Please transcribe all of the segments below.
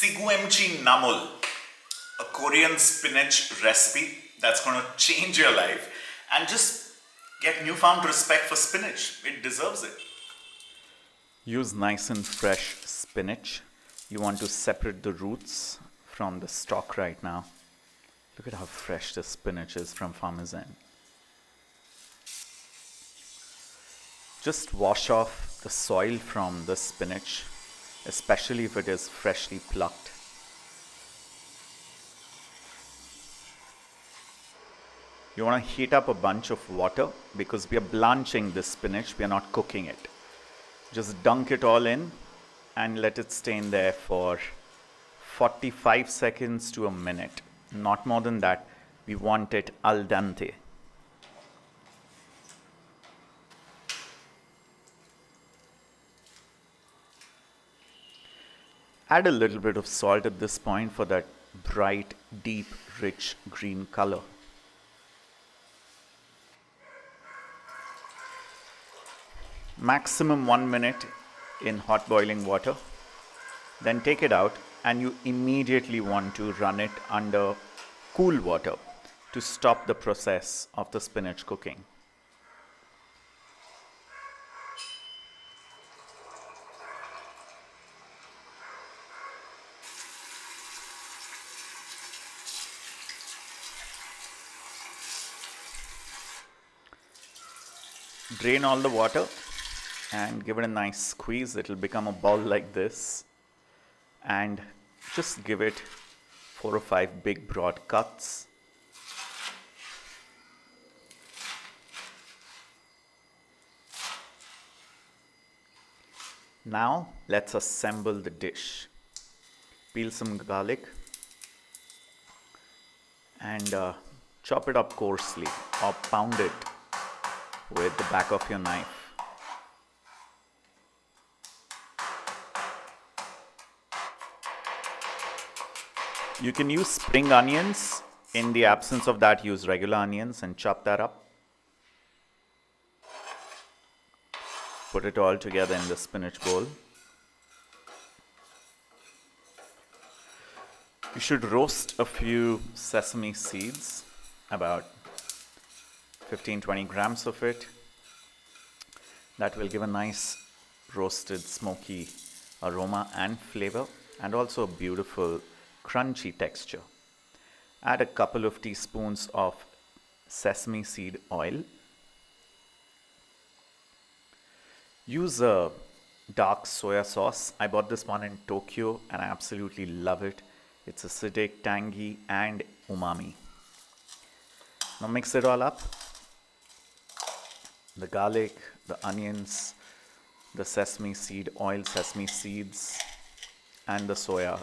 Siguemchi Namul, a Korean spinach recipe that's going to change your life and just get newfound respect for spinach. It deserves it. Use nice and fresh spinach. You want to separate the roots from the stalk right now. Look at how fresh the spinach is from Farmer's End. Just wash off the soil from the spinach, especially if it is freshly plucked. You want to heat up a bunch of water because we are blanching this spinach, we are not cooking it. Just dunk it all in and let it stay in there for 45 seconds to a minute. Not more than that. We want it al dente. Add a little bit of salt at this point for that bright, deep, rich green color. Maximum 1 minute in hot boiling water. Then take it out and you immediately want to run it under cool water to stop the process of the spinach cooking. Drain all the water and give it a nice squeeze. It will become a ball like this. And just give it 4 or 5 big broad cuts. Now let's assemble the dish. Peel some garlic and chop it up coarsely or pound it with the back of your knife. You can use spring onions. In the absence of that, use regular onions and chop that up. Put it all together in the spinach bowl. You should roast a few sesame seeds, about 15-20 grams of it. That will give a nice roasted smoky aroma and flavor, and also a beautiful crunchy texture. Add a couple of teaspoons of sesame seed oil. Use a dark soya sauce. I bought this one in Tokyo and I absolutely love it. It's acidic, tangy, and umami. Now mix it all up. The garlic, the onions, the sesame seed oil, sesame seeds, and the soya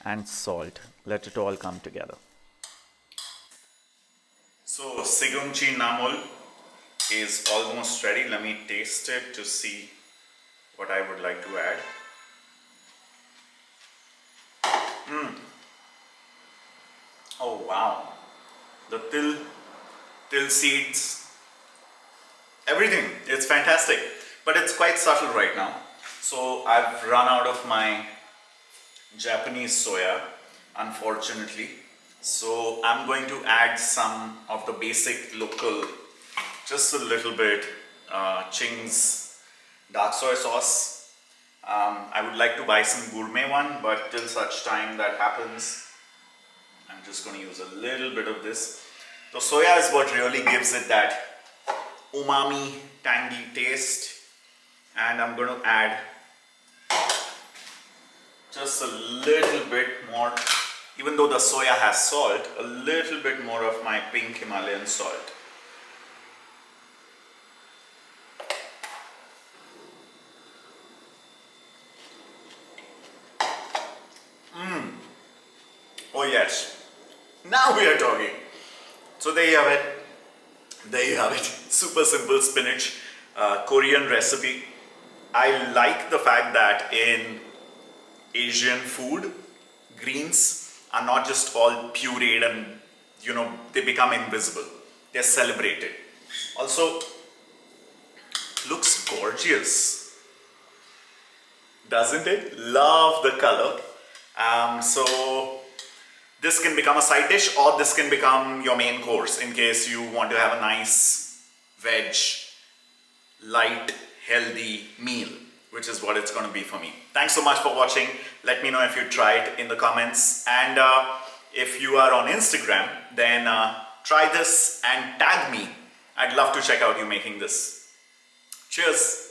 and salt. Let it all come together. So Sigeumchi Namul is almost ready. Let me taste it to see what I would like to add. Oh wow, the till seeds, everything, it's fantastic, but it's quite subtle right now. So I've run out of my Japanese soya, unfortunately. So I'm going to add some of the basic local, just a little bit, Ching's dark soy sauce. I would like to buy some gourmet one, but till such time that happens, I'm just going to use a little bit of this. The soya is what really gives it that umami, tangy taste. And I'm going to add just a little bit more, even though the soya has salt, a little bit more of my pink Himalayan salt. Oh yes, now we are talking. So there you have it. There you have it. Super simple spinach Korean recipe. I like the fact that in Asian food, greens are not just all pureed and they become invisible. They're celebrated. Also, looks gorgeous, doesn't it? Love the color. So this can become a side dish, or this can become your main course in case you want to have a nice veg, light, healthy meal, which is what it's going to be for me. Thanks so much for watching. Let me know if you tried in the comments, and if you are on Instagram, then try this and tag me. I'd love to check out you making this. Cheers.